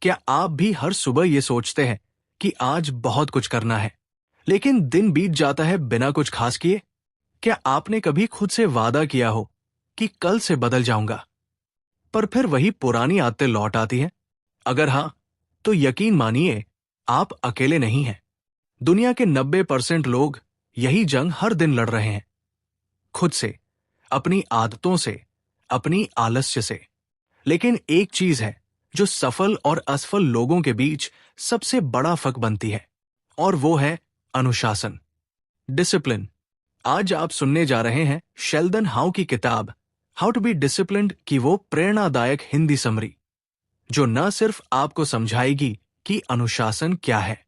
क्या आप भी हर सुबह ये सोचते हैं कि आज बहुत कुछ करना है, लेकिन दिन बीत जाता है बिना कुछ खास किए? क्या आपने कभी खुद से वादा किया हो कि कल से बदल जाऊंगा, पर फिर वही पुरानी आदतें लौट आती हैं? अगर हाँ, तो यकीन मानिए, आप अकेले नहीं हैं। दुनिया के 90% लोग यही जंग हर दिन लड़ रहे हैं, खुद से, अपनी आदतों से, अपनी आलस्य से। लेकिन एक चीज है जो सफल और असफल लोगों के बीच सबसे बड़ा फर्क बनती है, और वो है अनुशासन, डिसिप्लिन। आज आप सुनने जा रहे हैं शेल्डन हाउ की किताब हाउ टू बी डिसिप्लिन्ड की वो प्रेरणादायक हिंदी समरी, जो न सिर्फ आपको समझाएगी कि अनुशासन क्या है,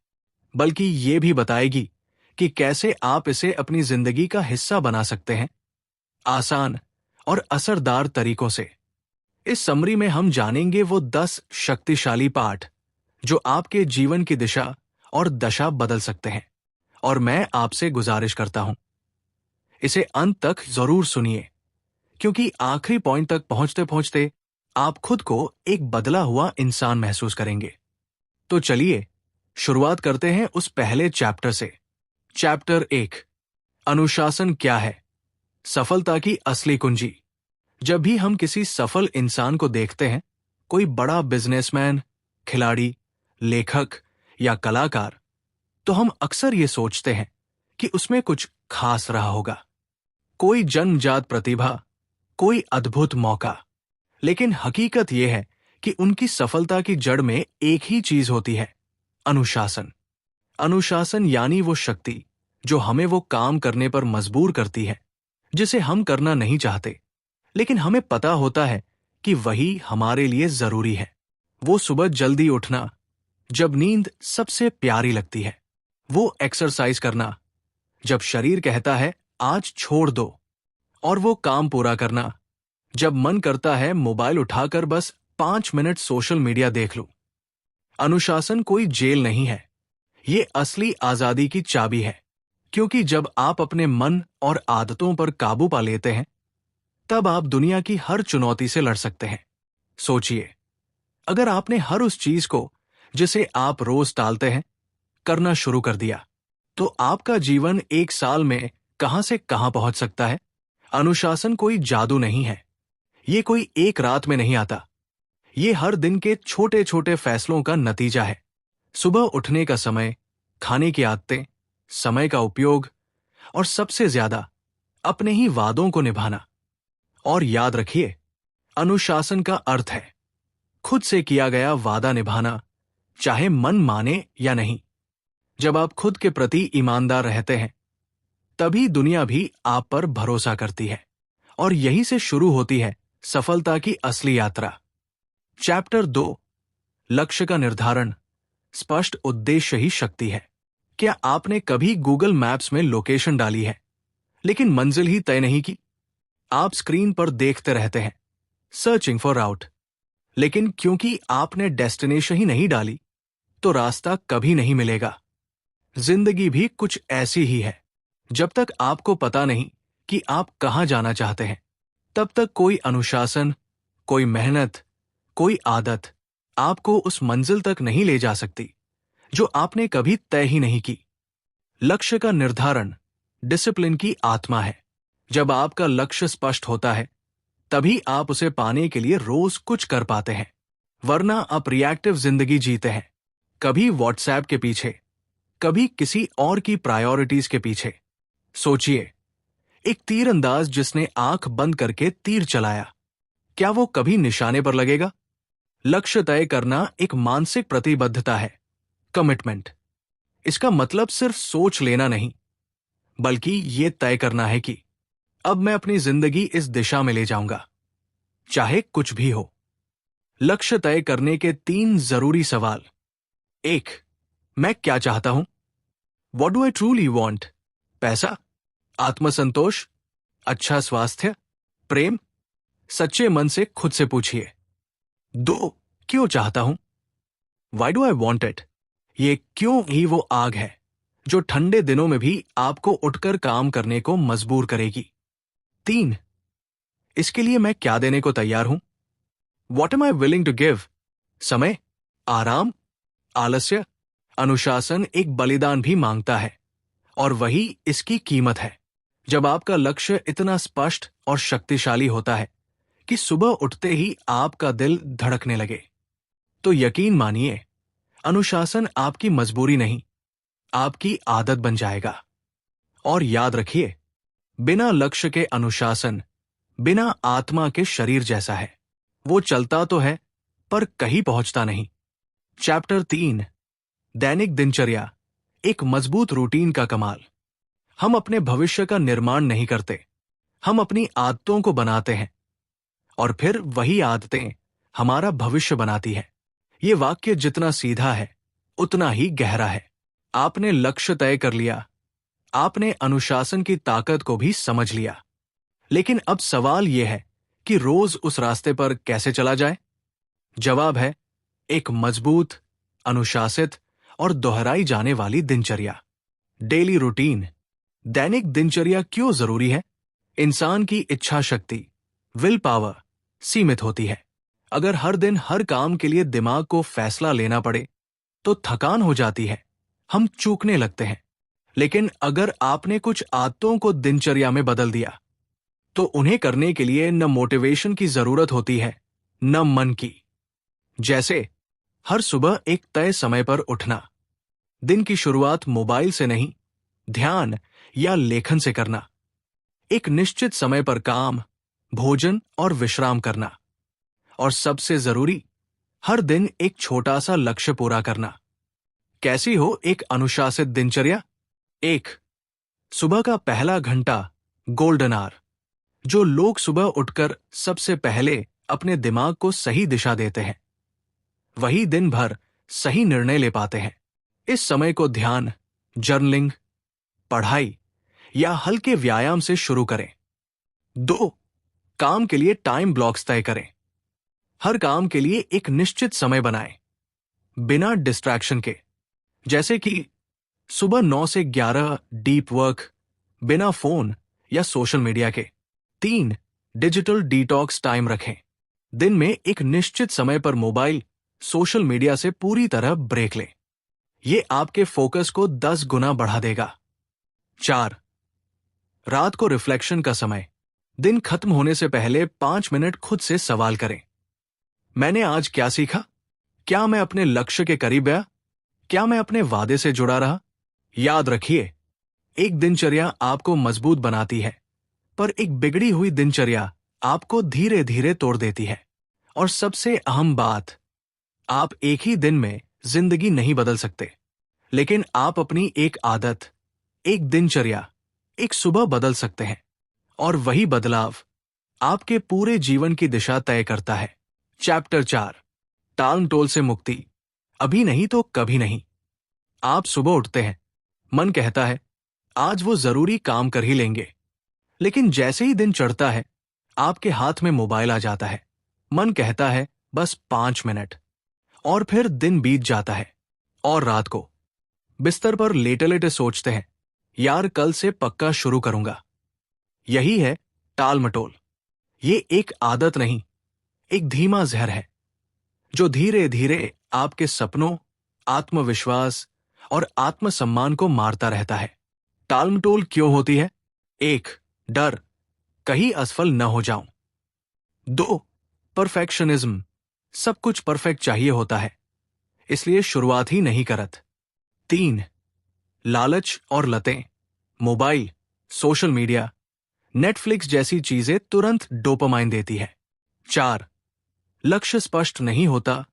बल्कि ये भी बताएगी कि कैसे आप इसे अपनी जिंदगी का हिस्सा बना सकते हैं, आसान और असरदार तरीकों से। इस समरी में हम जानेंगे वो 10 शक्तिशाली पाठ जो आपके जीवन की दिशा और दशा बदल सकते हैं। और मैं आपसे गुजारिश करता हूं, इसे अंत तक जरूर सुनिए, क्योंकि आखिरी पॉइंट तक पहुंचते पहुंचते आप खुद को एक बदला हुआ इंसान महसूस करेंगे। तो चलिए शुरुआत करते हैं उस पहले चैप्टर से। चैप्टर 1, अनुशासन क्या है, सफलता की असली कुंजी। जब भी हम किसी सफल इंसान को देखते हैं, कोई बड़ा बिजनेसमैन, खिलाड़ी, लेखक या कलाकार, तो हम अक्सर ये सोचते हैं कि उसमें कुछ खास रहा होगा, कोई जन्मजात प्रतिभा, कोई अद्भुत मौका। लेकिन हकीकत यह है कि उनकी सफलता की जड़ में एक ही चीज होती है, अनुशासन। अनुशासन यानी वो शक्ति जो हमें वो काम करने पर मजबूर करती है जिसे हम करना नहीं चाहते, लेकिन हमें पता होता है कि वही हमारे लिए जरूरी है। वो सुबह जल्दी उठना जब नींद सबसे प्यारी लगती है, वो एक्सरसाइज करना जब शरीर कहता है आज छोड़ दो, और वो काम पूरा करना जब मन करता है मोबाइल उठाकर बस 5 मिनट सोशल मीडिया देख लूं। अनुशासन कोई जेल नहीं है, ये असली आजादी की चाबी है, क्योंकि जब आप अपने मन और आदतों पर काबू पा लेते हैं, तब आप दुनिया की हर चुनौती से लड़ सकते हैं। सोचिए, अगर आपने हर उस चीज को जिसे आप रोज टालते हैं करना शुरू कर दिया, तो आपका जीवन 1 साल में कहां से कहां पहुंच सकता है। अनुशासन कोई जादू नहीं है, ये कोई एक रात में नहीं आता, ये हर दिन के छोटे छोटे फैसलों का नतीजा है। सुबह उठने का समय, खाने की आदतें, समय का उपयोग, और सबसे ज्यादा अपने ही वादों को निभाना। और याद रखिए, अनुशासन का अर्थ है खुद से किया गया वादा निभाना, चाहे मन माने या नहीं। जब आप खुद के प्रति ईमानदार रहते हैं, तभी दुनिया भी आप पर भरोसा करती है, और यहीं से शुरू होती है सफलता की असली यात्रा। चैप्टर 2, लक्ष्य का निर्धारण, स्पष्ट उद्देश्य ही शक्ति है। क्या आपने कभी गूगल मैप्स में लोकेशन डाली है, लेकिन मंजिल ही तय नहीं की? आप स्क्रीन पर देखते रहते हैं, सर्चिंग फॉर राउट, लेकिन क्योंकि आपने डेस्टिनेशन ही नहीं डाली, तो रास्ता कभी नहीं मिलेगा। जिंदगी भी कुछ ऐसी ही है, जब तक आपको पता नहीं कि आप कहां जाना चाहते हैं, तब तक कोई अनुशासन, कोई मेहनत, कोई आदत आपको उस मंजिल तक नहीं ले जा सकती जो आपने कभी तय ही नहीं की। लक्ष्य का निर्धारण डिसिप्लिन की आत्मा है। जब आपका लक्ष्य स्पष्ट होता है, तभी आप उसे पाने के लिए रोज कुछ कर पाते हैं, वरना आप रिएक्टिव जिंदगी जीते हैं, कभी व्हाट्सएप के पीछे, कभी किसी और की प्रायोरिटीज के पीछे। सोचिए, एक तीरंदाज जिसने आंख बंद करके तीर चलाया, क्या वो कभी निशाने पर लगेगा? लक्ष्य तय करना एक मानसिक प्रतिबद्धता है, कमिटमेंट। इसका मतलब सिर्फ सोच लेना नहीं, बल्कि ये तय करना है कि अब मैं अपनी जिंदगी इस दिशा में ले जाऊंगा, चाहे कुछ भी हो। लक्ष्य तय करने के 3 जरूरी सवाल। 1, मैं क्या चाहता हूं? What do I truly want? पैसा, आत्मसंतोष, अच्छा स्वास्थ्य, प्रेम? सच्चे मन से खुद से पूछिए। 2, क्यों चाहता हूं? Why do I want it? ये क्यों ही वो आग है जो ठंडे दिनों में भी आपको उठकर काम करने को मजबूर करेगी। 3, इसके लिए मैं क्या देने को तैयार हूं? What am I willing to give? समय, आराम, आलस्य, अनुशासन एक बलिदान भी मांगता है, और वही इसकी कीमत है। जब आपका लक्ष्य इतना स्पष्ट और शक्तिशाली होता है कि सुबह उठते ही आपका दिल धड़कने लगे, तो यकीन मानिए, अनुशासन आपकी मजबूरी नहीं, आपकी आदत बन जाएगा। और याद रखिए, बिना लक्ष्य के अनुशासन बिना आत्मा के शरीर जैसा है। वो चलता तो है पर कहीं पहुंचता नहीं। चैप्टर 3, दैनिक दिनचर्या, एक मजबूत रूटीन का कमाल। हम अपने भविष्य का निर्माण नहीं करते, हम अपनी आदतों को बनाते हैं, और फिर वही आदतें हमारा भविष्य बनाती है। ये वाक्य जितना सीधा है उतना ही गहरा है। आपने लक्ष्य तय कर लिया, आपने अनुशासन की ताकत को भी समझ लिया, लेकिन अब सवाल यह है कि रोज उस रास्ते पर कैसे चला जाए। जवाब है एक मजबूत, अनुशासित और दोहराई जाने वाली दिनचर्या, डेली रूटीन। दैनिक दिनचर्या क्यों जरूरी है? इंसान की इच्छा शक्ति, विल पावर सीमित होती है। अगर हर दिन हर काम के लिए दिमाग को फैसला लेना पड़े तो थकान हो जाती है, हम चूकने लगते हैं। लेकिन अगर आपने कुछ आदतों को दिनचर्या में बदल दिया तो उन्हें करने के लिए न मोटिवेशन की जरूरत होती है न मन की। जैसे हर सुबह एक तय समय पर उठना, दिन की शुरुआत मोबाइल से नहीं, ध्यान या लेखन से करना, एक निश्चित समय पर काम, भोजन और विश्राम करना, और सबसे जरूरी, हर दिन एक छोटा सा लक्ष्य पूरा करना। कैसी हो एक अनुशासित दिनचर्या? 1, सुबह का पहला घंटा, गोल्डन आवर। जो लोग सुबह उठकर सबसे पहले अपने दिमाग को सही दिशा देते हैं, वही दिन भर सही निर्णय ले पाते हैं। इस समय को ध्यान, जर्नलिंग, पढ़ाई या हल्के व्यायाम से शुरू करें। 2, काम के लिए टाइम ब्लॉक्स तय करें। हर काम के लिए एक निश्चित समय बनाएं, बिना डिस्ट्रैक्शन के। जैसे कि सुबह 9 से 11 डीप वर्क, बिना फोन या सोशल मीडिया के। 3, डिजिटल डिटॉक्स टाइम रखें। दिन में एक निश्चित समय पर मोबाइल, सोशल मीडिया से पूरी तरह ब्रेक लें। ये आपके फोकस को 10 गुना बढ़ा देगा। 4, रात को रिफ्लेक्शन का समय। दिन खत्म होने से पहले 5 मिनट खुद से सवाल करें, मैंने आज क्या सीखा? क्या मैं अपने लक्ष्य के करीब गया? क्या मैं अपने वादे से जुड़ा रहा? याद रखिए, एक दिनचर्या आपको मजबूत बनाती है, पर एक बिगड़ी हुई दिनचर्या आपको धीरे धीरे तोड़ देती है। और सबसे अहम बात, आप एक ही दिन में जिंदगी नहीं बदल सकते, लेकिन आप अपनी एक आदत, एक दिनचर्या, एक सुबह बदल सकते हैं। और वही बदलाव आपके पूरे जीवन की दिशा तय करता है। चैप्टर 4, टाल मटोल से मुक्ति, अभी नहीं तो कभी नहीं। आप सुबह उठते हैं, मन कहता है आज वो जरूरी काम कर ही लेंगे, लेकिन जैसे ही दिन चढ़ता है आपके हाथ में मोबाइल आ जाता है। मन कहता है बस 5 मिनट, और फिर दिन बीत जाता है। और रात को बिस्तर पर लेटे लेटे सोचते हैं, यार कल से पक्का शुरू करूंगा। यही है टाल मटोल। ये एक आदत नहीं, एक धीमा जहर है जो धीरे धीरे आपके सपनों, आत्मविश्वास और आत्मसम्मान को मारता रहता है। टाल मटोल क्यों होती है? 1, डर, कहीं असफल न हो जाऊं। 2, परफेक्शनिज्म, सब कुछ परफेक्ट चाहिए होता है, इसलिए शुरुआत ही नहीं करत। 3, लालच और लतें, मोबाइल, सोशल मीडिया, नेटफ्लिक्स जैसी चीजें तुरंत डोपामाइन देती है। 4, लक्ष्य स्पष्ट नहीं होता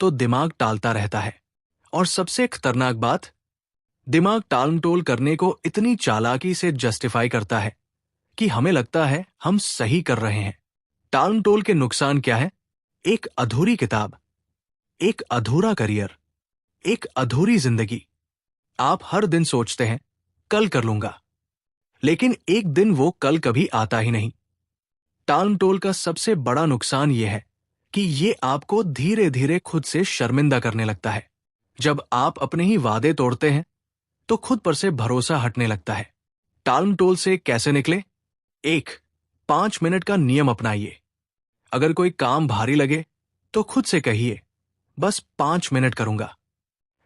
तो दिमाग टालता रहता है। और सबसे खतरनाक बात, दिमाग टालमटोल करने को इतनी चालाकी से जस्टिफाई करता है कि हमें लगता है हम सही कर रहे हैं। टालमटोल के नुकसान क्या है? एक अधूरी किताब, एक अधूरा करियर, एक अधूरी जिंदगी। आप हर दिन सोचते हैं कल कर लूंगा, लेकिन एक दिन वो कल कभी आता ही नहीं। टालमटोल का सबसे बड़ा नुकसान यह है कि ये आपको धीरे धीरे खुद से शर्मिंदा करने लगता है। जब आप अपने ही वादे तोड़ते हैं तो खुद पर से भरोसा हटने लगता है। टालमटोल से कैसे निकले? 1, 5 मिनट का नियम अपनाइए। अगर कोई काम भारी लगे तो खुद से कहिए, बस 5 मिनट करूंगा।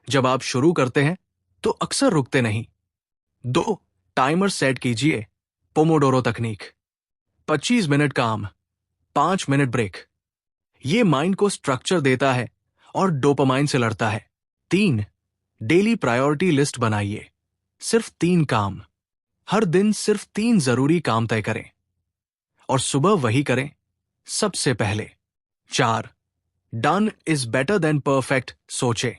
जब आप शुरू करते हैं तो अक्सर रुकते नहीं। 2. टाइमर सेट कीजिए, पोमोडोरो तकनीक। 25 मिनट काम, 5 मिनट ब्रेक। ये माइंड को स्ट्रक्चर देता है और डोपामाइन से लड़ता है। 3. डेली प्रायोरिटी लिस्ट बनाइए, सिर्फ 3 काम। हर दिन सिर्फ 3 जरूरी काम तय करें और सुबह वही करें सबसे पहले। 4. Done is better than perfect सोचे।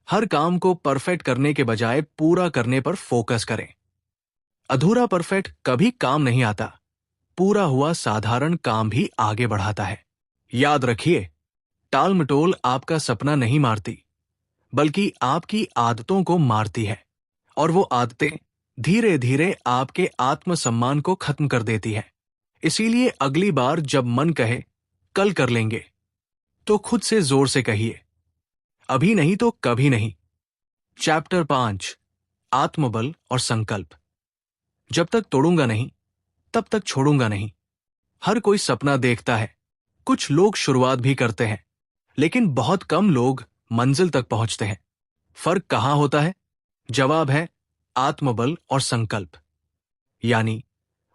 हर काम को परफेक्ट करने के बजाय पूरा करने पर फोकस करें। अधूरा परफेक्ट कभी काम नहीं आता, पूरा हुआ साधारण काम भी आगे बढ़ाता है। याद रखिए, टाल मटोल आपका सपना नहीं मारती, बल्कि आपकी आदतों को मारती है, और वो आदतें धीरे धीरे आपके आत्मसम्मान को खत्म कर देती है। इसीलिए अगली बार जब मन कहे कल कर लेंगे, तो खुद से जोर से कहिए, अभी नहीं तो कभी नहीं। चैप्टर 5, आत्मबल और संकल्प। जब तक तोड़ूंगा नहीं, तब तक छोड़ूंगा नहीं। हर कोई सपना देखता है, कुछ लोग शुरुआत भी करते हैं, लेकिन बहुत कम लोग मंजिल तक पहुंचते हैं। फर्क कहां होता है? जवाब है आत्मबल और संकल्प। यानी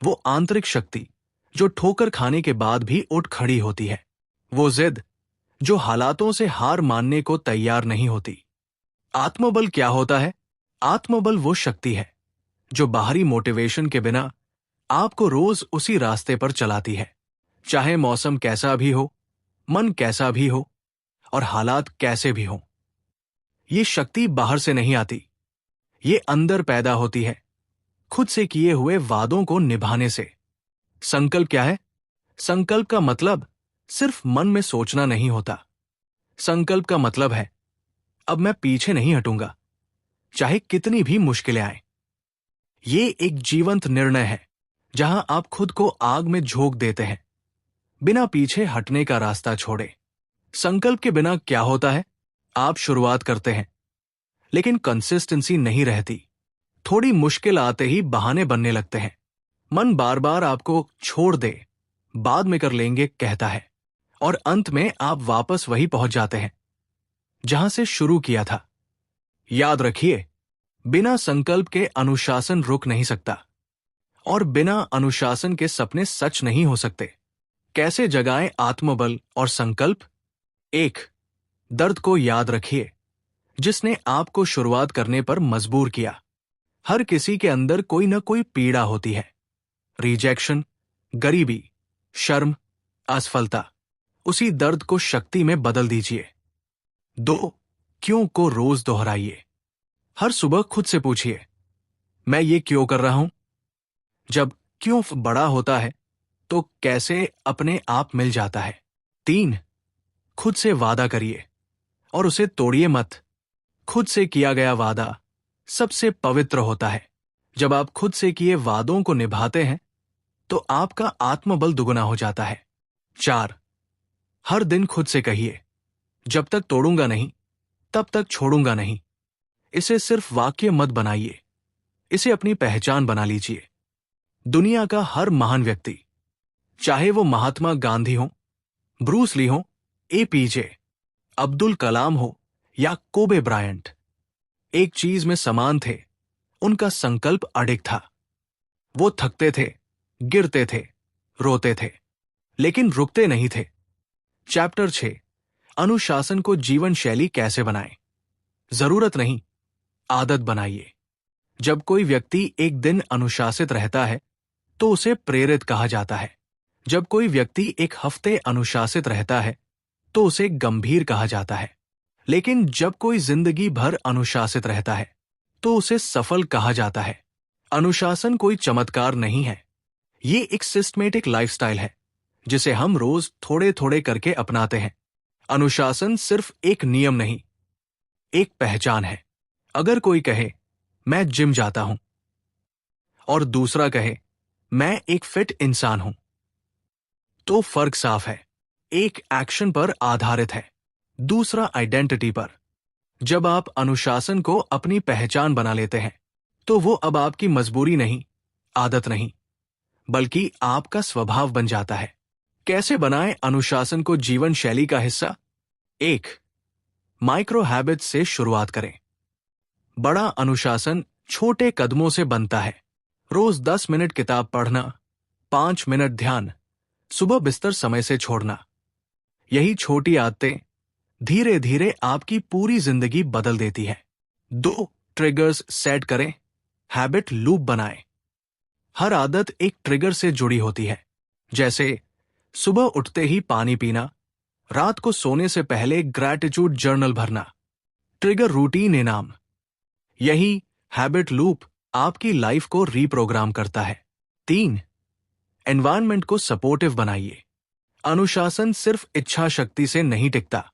वो आंतरिक शक्ति जो ठोकर खाने के बाद भी उठ खड़ी होती है, वो जिद जो हालातों से हार मानने को तैयार नहीं होती। आत्मबल क्या होता है? आत्मबल वो शक्ति है जो बाहरी मोटिवेशन के बिना आपको रोज उसी रास्ते पर चलाती है, चाहे मौसम कैसा भी हो, मन कैसा भी हो और हालात कैसे भी हो। ये शक्ति बाहर से नहीं आती, ये अंदर पैदा होती है, खुद से किए हुए वादों को निभाने से। संकल्प क्या है? संकल्प का मतलब सिर्फ मन में सोचना नहीं होता। संकल्प का मतलब है, अब मैं पीछे नहीं हटूंगा, चाहे कितनी भी मुश्किलें आए। ये एक जीवंत निर्णय है जहां आप खुद को आग में झोंक देते हैं, बिना पीछे हटने का रास्ता छोड़े। संकल्प के बिना क्या होता है? आप शुरुआत करते हैं, लेकिन कंसिस्टेंसी नहीं रहती। थोड़ी मुश्किल आते ही बहाने बनने लगते हैं। मन बार बार आपको छोड़ दे, बाद में कर लेंगे कहता है, और अंत में आप वापस वही पहुंच जाते हैं जहां से शुरू किया था। याद रखिए, बिना संकल्प के अनुशासन रुक नहीं सकता, और बिना अनुशासन के सपने सच नहीं हो सकते। कैसे जगाएं आत्मबल और संकल्प? 1. दर्द को याद रखिए जिसने आपको शुरुआत करने पर मजबूर किया। हर किसी के अंदर कोई न कोई पीड़ा होती है। रिजेक्शन, गरीबी, शर्म, असफलता। उसी दर्द को शक्ति में बदल दीजिए। 2. क्यों को रोज दोहराइए। हर सुबह खुद से पूछिए, मैं ये क्यों कर रहा हूं? जब क्यों बड़ा होता है तो कैसे अपने आप मिल जाता है। 3. खुद से वादा करिए और उसे तोड़िए मत। खुद से किया गया वादा सबसे पवित्र होता है। जब आप खुद से किए वादों को निभाते हैं तो आपका आत्मबल दुगुना हो जाता है। 4. हर दिन खुद से कहिए, जब तक तोड़ूंगा नहीं, तब तक छोड़ूंगा नहीं। इसे सिर्फ वाक्य मत बनाइए, इसे अपनी पहचान बना लीजिए। दुनिया का हर महान व्यक्ति, चाहे वो महात्मा गांधी हो, ब्रूस ली हो, एपीजे अब्दुल कलाम हो या कोबे ब्रायंट, एक चीज में समान थे, उनका संकल्प अडिग था। वो थकते थे, गिरते थे, रोते थे, लेकिन रुकते नहीं थे। चैप्टर 6, अनुशासन को जीवन शैली कैसे बनाएं। जरूरत नहीं, आदत बनाइए। जब कोई व्यक्ति एक दिन अनुशासित रहता है तो उसे प्रेरित कहा जाता है। जब कोई व्यक्ति एक हफ्ते अनुशासित रहता है तो उसे गंभीर कहा जाता है। लेकिन जब कोई जिंदगी भर अनुशासित रहता है तो उसे सफल कहा जाता है। अनुशासन कोई चमत्कार नहीं है, ये एक सिस्टमेटिक लाइफस्टाइल है जिसे हम रोज थोड़े थोड़े करके अपनाते हैं। अनुशासन सिर्फ एक नियम नहीं, एक पहचान है। अगर कोई कहे मैं जिम जाता हूं और दूसरा कहे मैं एक फिट इंसान हूं, तो फर्क साफ है। एक एक्शन पर आधारित है, दूसरा आइडेंटिटी पर। जब आप अनुशासन को अपनी पहचान बना लेते हैं तो वो अब आपकी मजबूरी नहीं, आदत नहीं, बल्कि आपका स्वभाव बन जाता है। कैसे बनाएं अनुशासन को जीवन शैली का हिस्सा? 1. माइक्रो हैबिट से शुरुआत करें। बड़ा अनुशासन छोटे कदमों से बनता है। रोज 10 मिनट किताब पढ़ना, 5 मिनट ध्यान, सुबह बिस्तर समय से छोड़ना। यही छोटी आदतें धीरे धीरे आपकी पूरी जिंदगी बदल देती है। 2 ट्रिगर्स सेट करें, हैबिट लूप बनाएं। हर आदत एक ट्रिगर से जुड़ी होती है, जैसे सुबह उठते ही पानी पीना, रात को सोने से पहले ग्रैटिट्यूड जर्नल भरना। ट्रिगर रूटीन इनाम। यही हैबिट लूप आपकी लाइफ को रीप्रोग्राम करता है। 3 एनवायरनमेंट को सपोर्टिव बनाइए। अनुशासन सिर्फ इच्छा शक्ति से नहीं टिकता,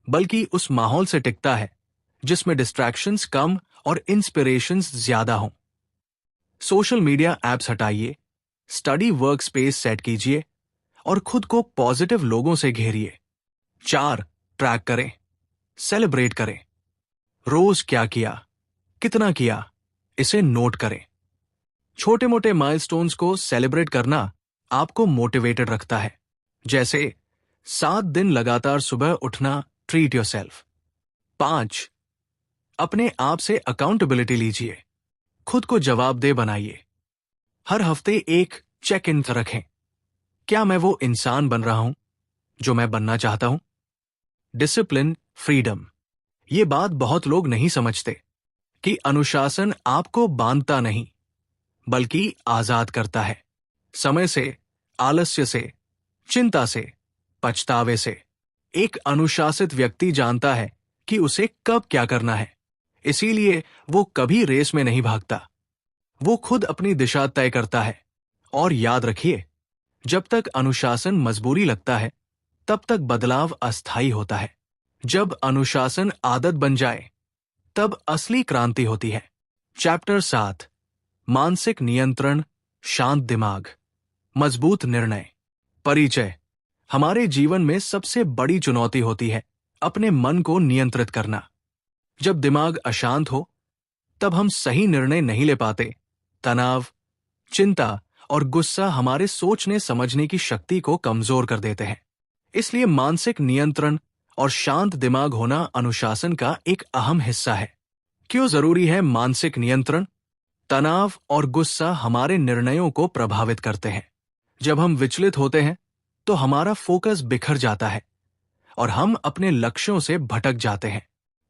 बल्कि उस माहौल से टिकता है जिसमें डिस्ट्रैक्शंस कम और इंस्पिरेशंस ज्यादा हों। सोशल मीडिया ऐप्स हटाइए, स्टडी वर्क स्पेस सेट कीजिए और खुद को पॉजिटिव लोगों से घेरिए। 4 ट्रैक करें, सेलिब्रेट करें। रोज क्या किया, कितना किया, इसे नोट करें। छोटे मोटे माइलस्टोन्स को सेलिब्रेट करना आपको मोटिवेटेड रखता है, जैसे 7 दिन लगातार सुबह उठना, ट्रीट योरसेल्फ। 5 अपने आप से अकाउंटेबिलिटी लीजिए, खुद को जवाबदेह बनाइए। हर हफ्ते एक चेक इन रखें, क्या मैं वो इंसान बन रहा हूं जो मैं बनना चाहता हूं? Discipline, freedom. ये बात बहुत लोग नहीं समझते कि अनुशासन आपको बांधता नहीं, बल्कि आजाद करता है। समय से, आलस्य से, चिंता से, पछतावे से। एक अनुशासित व्यक्ति जानता है कि उसे कब क्या करना है, इसीलिए वो कभी रेस में नहीं भागता। वो खुद अपनी दिशा तय करता है। और याद रखिए, जब तक अनुशासन मजबूरी लगता है, तब तक बदलाव अस्थायी होता है। जब अनुशासन आदत बन जाए, तब असली क्रांति होती है। चैप्टर 7 मानसिक नियंत्रण, शांत दिमाग, मजबूत निर्णय। परिचय। हमारे जीवन में सबसे बड़ी चुनौती होती है अपने मन को नियंत्रित करना। जब दिमाग अशांत हो, तब हम सही निर्णय नहीं ले पाते। तनाव, चिंता और गुस्सा हमारे सोचने समझने की शक्ति को कमजोर कर देते हैं। इसलिए मानसिक नियंत्रण और शांत दिमाग होना अनुशासन का एक अहम हिस्सा है। क्यों जरूरी है मानसिक नियंत्रण? तनाव और गुस्सा हमारे निर्णयों को प्रभावित करते हैं। जब हम विचलित होते हैं, तो हमारा फोकस बिखर जाता है और हम अपने लक्ष्यों से भटक जाते हैं।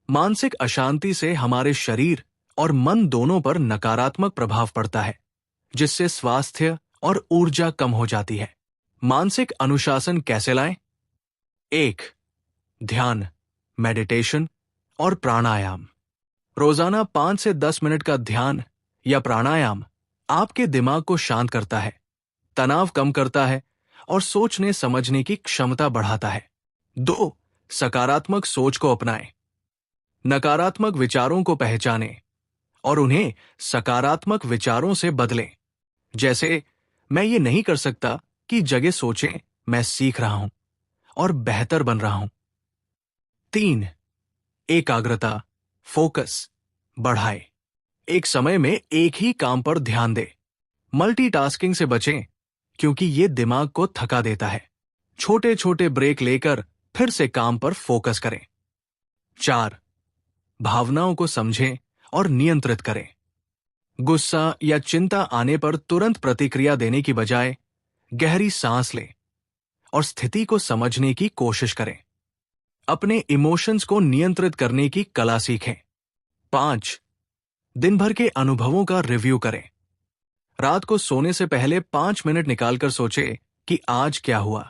मानसिक अशांति से हमारे शरीर और मन दोनों पर नकारात्मक प्रभाव पड़ता है, जिससे स्वास्थ्य और ऊर्जा कम हो जाती है। मानसिक अनुशासन कैसे लाएं? 1 ध्यान, मेडिटेशन और प्राणायाम। रोजाना 5 से 10 मिनट का ध्यान या प्राणायाम आपके दिमाग को शांत करता है, तनाव कम करता है और सोचने समझने की क्षमता बढ़ाता है। 2 सकारात्मक सोच को अपनाएं। नकारात्मक विचारों को पहचानें और उन्हें सकारात्मक विचारों से बदलें। जैसे, मैं ये नहीं कर सकता की जगह सोचें, मैं सीख रहा हूं और बेहतर बन रहा हूं। 3 एकाग्रता, फोकस बढ़ाए। एक समय में एक ही काम पर ध्यान दें। मल्टीटास्किंग से बचें, क्योंकि ये दिमाग को थका देता है। छोटे छोटे ब्रेक लेकर फिर से काम पर फोकस करें। 4 भावनाओं को समझें और नियंत्रित करें। गुस्सा या चिंता आने पर तुरंत प्रतिक्रिया देने की बजाय गहरी सांस लें और स्थिति को समझने की कोशिश करें। अपने इमोशंस को नियंत्रित करने की कला सीखें। 5 दिन भर के अनुभवों का रिव्यू करें। रात को सोने से पहले 5 मिनट निकालकर सोचें कि आज क्या हुआ,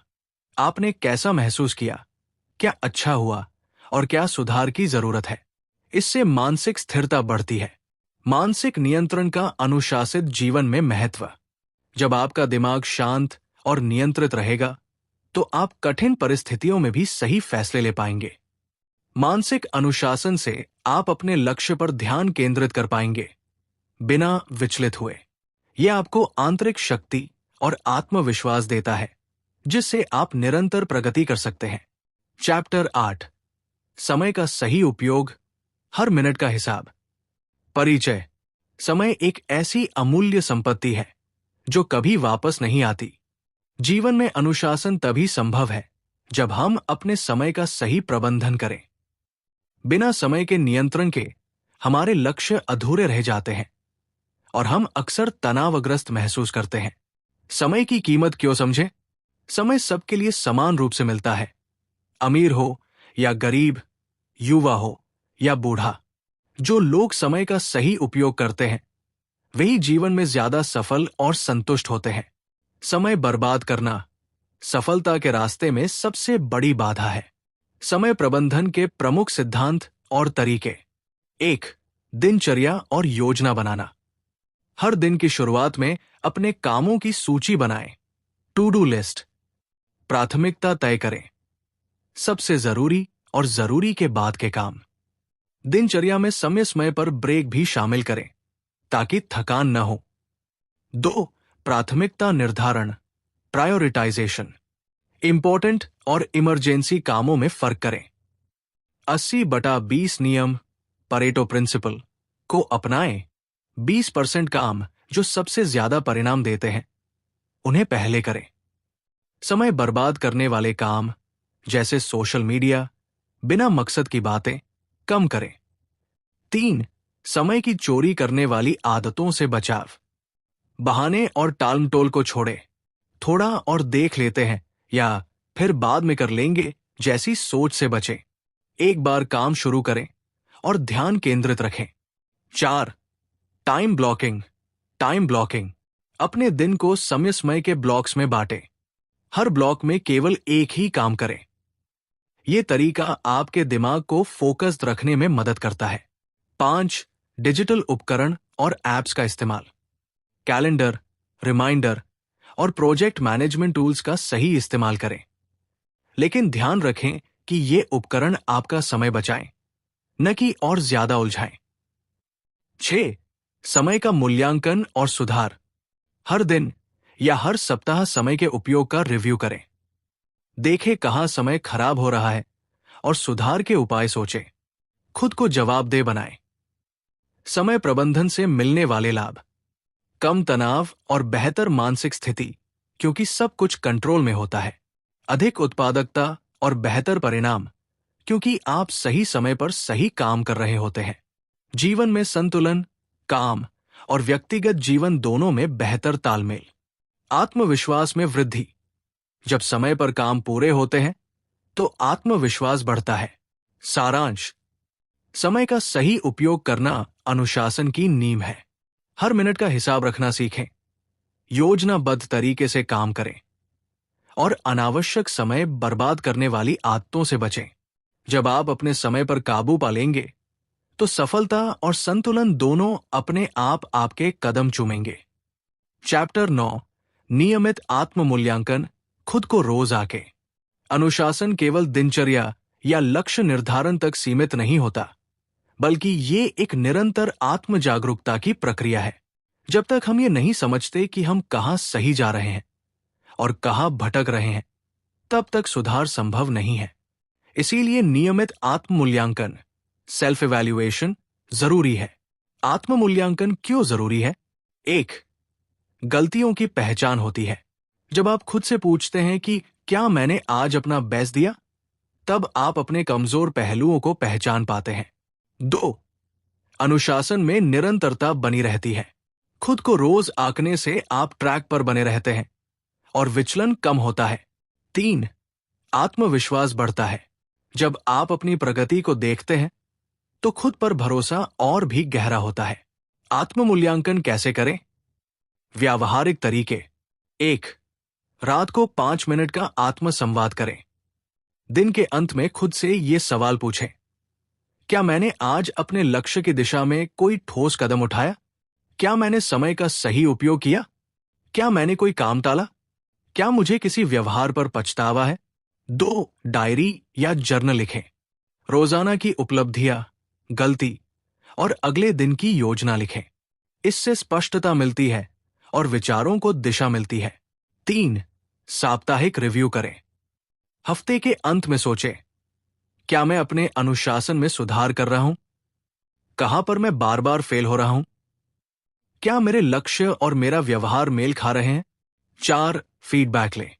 आपने कैसा महसूस किया, क्या अच्छा हुआ और क्या सुधार की जरूरत है। इससे मानसिक स्थिरता बढ़ती है। मानसिक नियंत्रण का अनुशासित जीवन में महत्व। जब आपका दिमाग शांत और नियंत्रित रहेगा, तो आप कठिन परिस्थितियों में भी सही फैसले ले पाएंगे। मानसिक अनुशासन से आप अपने लक्ष्य पर ध्यान केंद्रित कर पाएंगे, बिना विचलित हुए। यह आपको आंतरिक शक्ति और आत्मविश्वास देता है, जिससे आप निरंतर प्रगति कर सकते हैं। चैप्टर 8 समय का सही उपयोग, हर मिनट का हिसाब। परिचय। समय एक ऐसी अमूल्य संपत्ति है जो कभी वापस नहीं आती। जीवन में अनुशासन तभी संभव है जब हम अपने समय का सही प्रबंधन करें। बिना समय के नियंत्रण के हमारे लक्ष्य अधूरे रह जाते हैं और हम अक्सर तनावग्रस्त महसूस करते हैं। समय की कीमत क्यों समझें? समय सबके लिए समान रूप से मिलता है। अमीर हो या गरीब, युवा हो या बूढ़ा, जो लोग समय का सही उपयोग करते हैं वही जीवन में ज्यादा सफल और संतुष्ट होते हैं। समय बर्बाद करना सफलता के रास्ते में सबसे बड़ी बाधा है। समय प्रबंधन के प्रमुख सिद्धांत और तरीके। 1. दिनचर्या और योजना बनाना। हर दिन की शुरुआत में अपने कामों की सूची बनाएं। To do list. प्राथमिकता तय करें। सबसे जरूरी और जरूरी के बाद के काम। दिनचर्या में समय समय पर ब्रेक भी शामिल करें ताकि थकान न हो। 2. प्राथमिकता निर्धारण, प्रायोरिटाइजेशन। इंपॉर्टेंट और इमरजेंसी कामों में फर्क करें। 80/20 नियम, परेटो प्रिंसिपल को अपनाएं। 20% काम जो सबसे ज्यादा परिणाम देते हैं उन्हें पहले करें। समय बर्बाद करने वाले काम जैसे सोशल मीडिया, बिना मकसद की बातें कम करें। 3. समय की चोरी करने वाली आदतों से बचाव। बहाने और टालमटोल को छोड़ें। थोड़ा और देख लेते हैं या फिर बाद में कर लेंगे जैसी सोच से बचें। एक बार काम शुरू करें और ध्यान केंद्रित रखें। 4. Time blocking, time blocking. अपने दिन को समय समय के ब्लॉक्स में बांटें। हर ब्लॉक में केवल एक ही काम करें। यह तरीका आपके दिमाग को फोकस्ड रखने में मदद करता है। 5. डिजिटल उपकरण और ऐप्स का इस्तेमाल। कैलेंडर, रिमाइंडर और प्रोजेक्ट मैनेजमेंट टूल्स का सही इस्तेमाल करें। लेकिन ध्यान रखें कि ये उपकरण आपका समय बचाएं, न कि और ज्यादा उलझाएं। 6. समय का मूल्यांकन और सुधार। हर दिन या हर सप्ताह समय के उपयोग का रिव्यू करें। देखें कहां समय खराब हो रहा है और सुधार के उपाय सोचें। खुद को जवाबदेह बनाएं। समय प्रबंधन से मिलने वाले लाभ। कम तनाव और बेहतर मानसिक स्थिति, क्योंकि सब कुछ कंट्रोल में होता है। अधिक उत्पादकता और बेहतर परिणाम, क्योंकि आप सही समय पर सही काम कर रहे होते हैं। जीवन में संतुलन, काम और व्यक्तिगत जीवन दोनों में बेहतर तालमेल। आत्मविश्वास में वृद्धि। जब समय पर काम पूरे होते हैं तो आत्मविश्वास बढ़ता है। सारांश। समय का सही उपयोग करना अनुशासन की नींव है। हर मिनट का हिसाब रखना सीखें, योजनाबद्ध तरीके से काम करें और अनावश्यक समय बर्बाद करने वाली आदतों से बचें। जब आप अपने समय पर काबू पा लेंगे तो सफलता और संतुलन दोनों अपने आप आपके कदम चूमेंगे। चैप्टर 9, नियमित आत्म मूल्यांकन, खुद को रोज आके। अनुशासन केवल दिनचर्या या लक्ष्य निर्धारण तक सीमित नहीं होता, बल्कि ये एक निरंतर आत्म जागरूकता की प्रक्रिया है। जब तक हम ये नहीं समझते कि हम कहां सही जा रहे हैं और कहां भटक रहे हैं, तब तक सुधार संभव नहीं है। इसीलिए नियमित आत्म मूल्यांकन, सेल्फ इवैल्यूएशन जरूरी है। आत्म मूल्यांकन क्यों जरूरी है? 1. गलतियों की पहचान होती है। जब आप खुद से पूछते हैं कि क्या मैंने आज अपना बेस्ट दिया, तब आप अपने कमजोर पहलुओं को पहचान पाते हैं। 2. अनुशासन में निरंतरता बनी रहती है। खुद को रोज आंकने से आप ट्रैक पर बने रहते हैं और विचलन कम होता है। 3. आत्मविश्वास बढ़ता है। जब आप अपनी प्रगति को देखते हैं तो खुद पर भरोसा और भी गहरा होता है। आत्म मूल्यांकन कैसे करें? व्यावहारिक तरीके। 1. रात को 5 मिनट का आत्म संवाद करें। दिन के अंत में खुद से ये सवाल पूछें, क्या मैंने आज अपने लक्ष्य की दिशा में कोई ठोस कदम उठाया? क्या मैंने समय का सही उपयोग किया? क्या मैंने कोई काम टाला? क्या मुझे किसी व्यवहार पर पछतावा है? 2. डायरी या जर्नल लिखें। रोजाना की उपलब्धियां, गलती और अगले दिन की योजना लिखें। इससे स्पष्टता मिलती है और विचारों को दिशा मिलती है। 3. साप्ताहिक रिव्यू करें। हफ्ते के अंत में सोचें, क्या मैं अपने अनुशासन में सुधार कर रहा हूं? कहां पर मैं बार बार फेल हो रहा हूं? क्या मेरे लक्ष्य और मेरा व्यवहार मेल खा रहे हैं? 4. फीडबैक लें।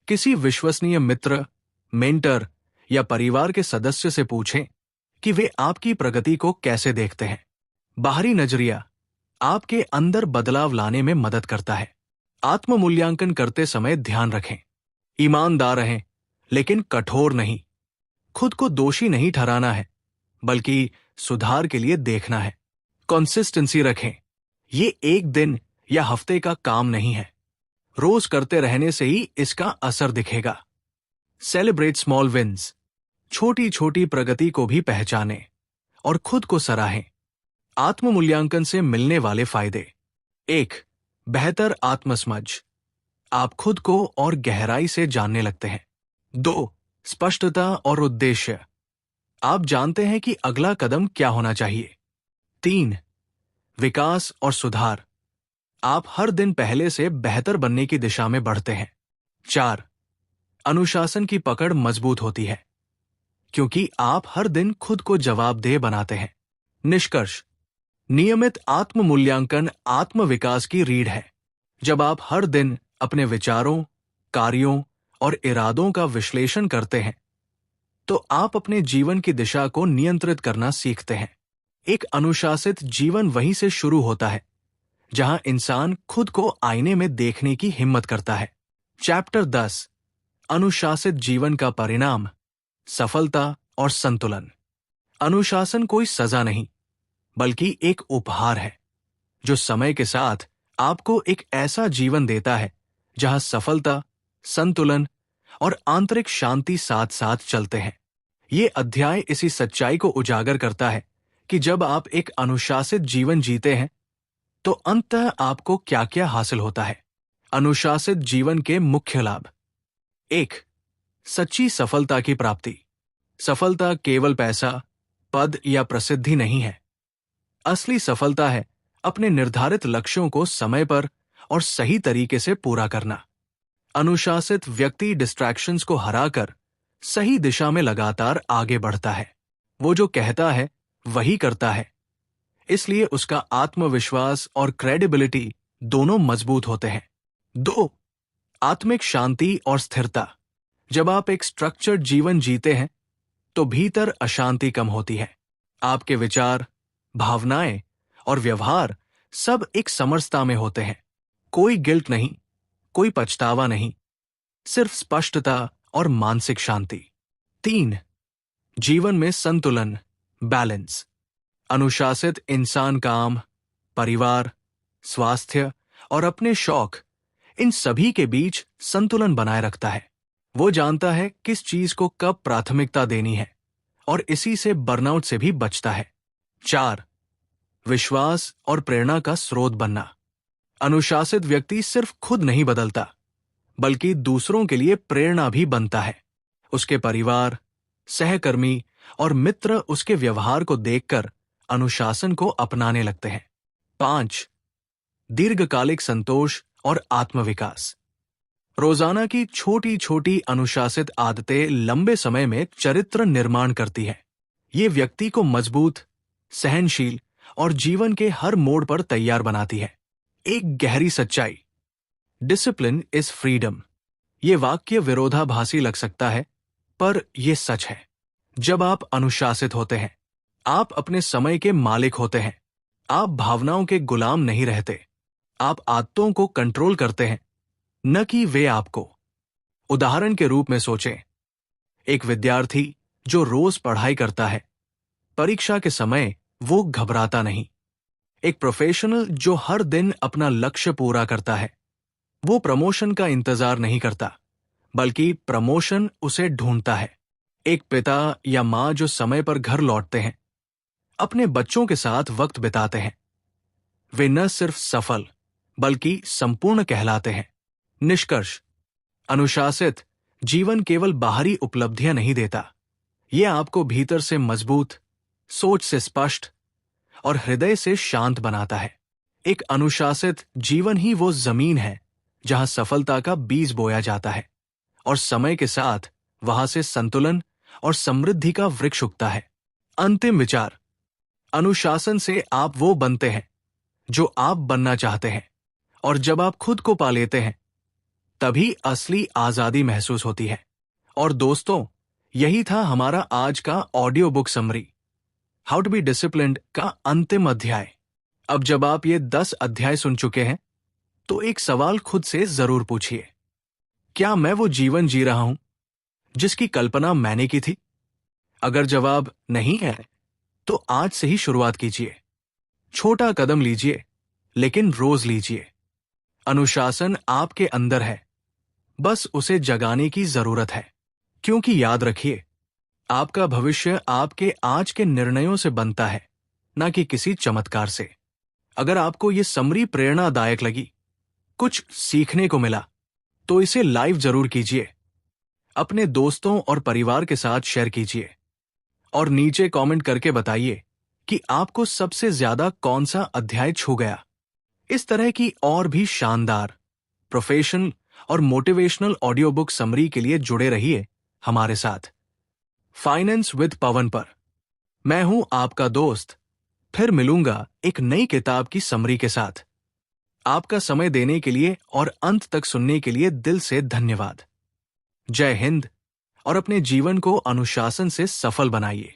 किसी विश्वसनीय मित्र, मेंटर या परिवार के सदस्य से पूछें, कि वे आपकी प्रगति को कैसे देखते हैं। बाहरी नजरिया आपके अंदर बदलाव लाने में मदद करता है। आत्म मूल्यांकन करते समय ध्यान रखें, ईमानदार रहें, लेकिन कठोर नहीं। खुद को दोषी नहीं ठहराना है, बल्कि सुधार के लिए देखना है। कंसिस्टेंसी रखें, ये एक दिन या हफ्ते का काम नहीं है। रोज करते रहने से ही इसका असर दिखेगा। सेलिब्रेट स्मॉल विन्स, छोटी छोटी प्रगति को भी पहचानें और खुद को सराहें। आत्म मूल्यांकन से मिलने वाले फायदे: 1. बेहतर आत्मसमझ, आप खुद को और गहराई से जानने लगते हैं। 2. स्पष्टता और उद्देश्य, आप जानते हैं कि अगला कदम क्या होना चाहिए। 3. विकास और सुधार, आप हर दिन पहले से बेहतर बनने की दिशा में बढ़ते हैं। 4. अनुशासन की पकड़ मजबूत होती है, क्योंकि आप हर दिन खुद को जवाबदेह बनाते हैं। निष्कर्ष: नियमित आत्म मूल्यांकन आत्म विकास की रीढ़ है। जब आप हर दिन अपने विचारों, कार्यों और इरादों का विश्लेषण करते हैं, तो आप अपने जीवन की दिशा को नियंत्रित करना सीखते हैं। एक अनुशासित जीवन वहीं से शुरू होता है जहां इंसान खुद को आईने में देखने की हिम्मत करता है। चैप्टर 10: अनुशासित जीवन का परिणाम, सफलता और संतुलन। अनुशासन कोई सजा नहीं, बल्कि एक उपहार है जो समय के साथ आपको एक ऐसा जीवन देता है जहां सफलता, संतुलन और आंतरिक शांति साथ साथ चलते हैं। ये अध्याय इसी सच्चाई को उजागर करता है कि जब आप एक अनुशासित जीवन जीते हैं तो अंततः आपको क्या क्या हासिल होता है। अनुशासित जीवन के मुख्य लाभ: 1. सच्ची सफलता की प्राप्ति। सफलता केवल पैसा, पद या प्रसिद्धि नहीं है। असली सफलता है अपने निर्धारित लक्ष्यों को समय पर और सही तरीके से पूरा करना। अनुशासित व्यक्ति डिस्ट्रैक्शंस को हराकर सही दिशा में लगातार आगे बढ़ता है। वो जो कहता है वही करता है, इसलिए उसका आत्मविश्वास और क्रेडिबिलिटी दोनों मजबूत होते हैं। 2. आत्मिक शांति और स्थिरता। जब आप एक स्ट्रक्चर्ड जीवन जीते हैं तो भीतर अशांति कम होती है। आपके विचार, भावनाएं और व्यवहार सब एक समरसता में होते हैं। कोई गिल्ट नहीं, कोई पछतावा नहीं, सिर्फ स्पष्टता और मानसिक शांति। 3. जीवन में संतुलन, बैलेंस। अनुशासित इंसान काम, परिवार, स्वास्थ्य और अपने शौक, इन सभी के बीच संतुलन बनाए रखता है। वो जानता है किस चीज को कब प्राथमिकता देनी है और इसी से बर्नआउट से भी बचता है। 4. विश्वास और प्रेरणा का स्रोत बनना। अनुशासित व्यक्ति सिर्फ खुद नहीं बदलता, बल्कि दूसरों के लिए प्रेरणा भी बनता है। उसके परिवार, सहकर्मी और मित्र उसके व्यवहार को देखकर अनुशासन को अपनाने लगते हैं। 5. दीर्घकालिक संतोष और आत्मविकास। रोजाना की छोटी छोटी अनुशासित आदतें लंबे समय में चरित्र निर्माण करती है। ये व्यक्ति को मजबूत, सहनशील और जीवन के हर मोड़ पर तैयार बनाती है। एक गहरी सच्चाई: डिसिप्लिन इज फ्रीडम। ये वाक्य विरोधाभासी लग सकता है, पर यह सच है। जब आप अनुशासित होते हैं, आप अपने समय के मालिक होते हैं। आप भावनाओं के गुलाम नहीं रहते। आप आदतों को कंट्रोल करते हैं, न कि वे आपको। उदाहरण के रूप में सोचें, एक विद्यार्थी जो रोज पढ़ाई करता है, परीक्षा के समय वो घबराता नहीं। एक प्रोफेशनल जो हर दिन अपना लक्ष्य पूरा करता है, वो प्रमोशन का इंतजार नहीं करता, बल्कि प्रमोशन उसे ढूंढता है। एक पिता या माँ जो समय पर घर लौटते हैं, अपने बच्चों के साथ वक्त बिताते हैं, वे न सिर्फ सफल बल्कि संपूर्ण कहलाते हैं। निष्कर्ष: अनुशासित जीवन केवल बाहरी उपलब्धियां नहीं देता, यह आपको भीतर से मजबूत, सोच से स्पष्ट और हृदय से शांत बनाता है। एक अनुशासित जीवन ही वो जमीन है जहां सफलता का बीज बोया जाता है और समय के साथ वहां से संतुलन और समृद्धि का वृक्ष उगता है। अंतिम विचार: अनुशासन से आप वो बनते हैं जो आप बनना चाहते हैं, और जब आप खुद को पा लेते हैं तभी असली आजादी महसूस होती है। और दोस्तों, यही था हमारा आज का audio book summary. How to be disciplined का अंतिम अध्याय। अब जब आप ये 10 अध्याय सुन चुके हैं तो एक सवाल खुद से जरूर पूछिए, क्या मैं वो जीवन जी रहा हूं जिसकी कल्पना मैंने की थी? अगर जवाब नहीं है तो आज से ही शुरुआत कीजिए। छोटा कदम लीजिए, लेकिन रोज लीजिए। अनुशासन आपके अंदर है, बस उसे जगाने की जरूरत है। क्योंकि याद रखिए, आपका भविष्य आपके आज के निर्णयों से बनता है, ना कि किसी चमत्कार से। अगर आपको यह समरी प्रेरणादायक लगी, कुछ सीखने को मिला, तो इसे लाइव जरूर कीजिए। अपने दोस्तों और परिवार के साथ शेयर कीजिए और नीचे कमेंट करके बताइए कि आपको सबसे ज्यादा कौन सा अध्याय छू गया। इस तरह की और भी शानदार, प्रोफेशनल और मोटिवेशनल ऑडियो बुक समरी के लिए जुड़े रहिए हमारे साथ। फाइनेंस विद पवन पर मैं हूं आपका दोस्त। फिर मिलूंगा एक नई किताब की समरी के साथ। आपका समय देने के लिए और अंत तक सुनने के लिए दिल से धन्यवाद। जय हिंद और अपने जीवन को अनुशासन से सफल बनाइए।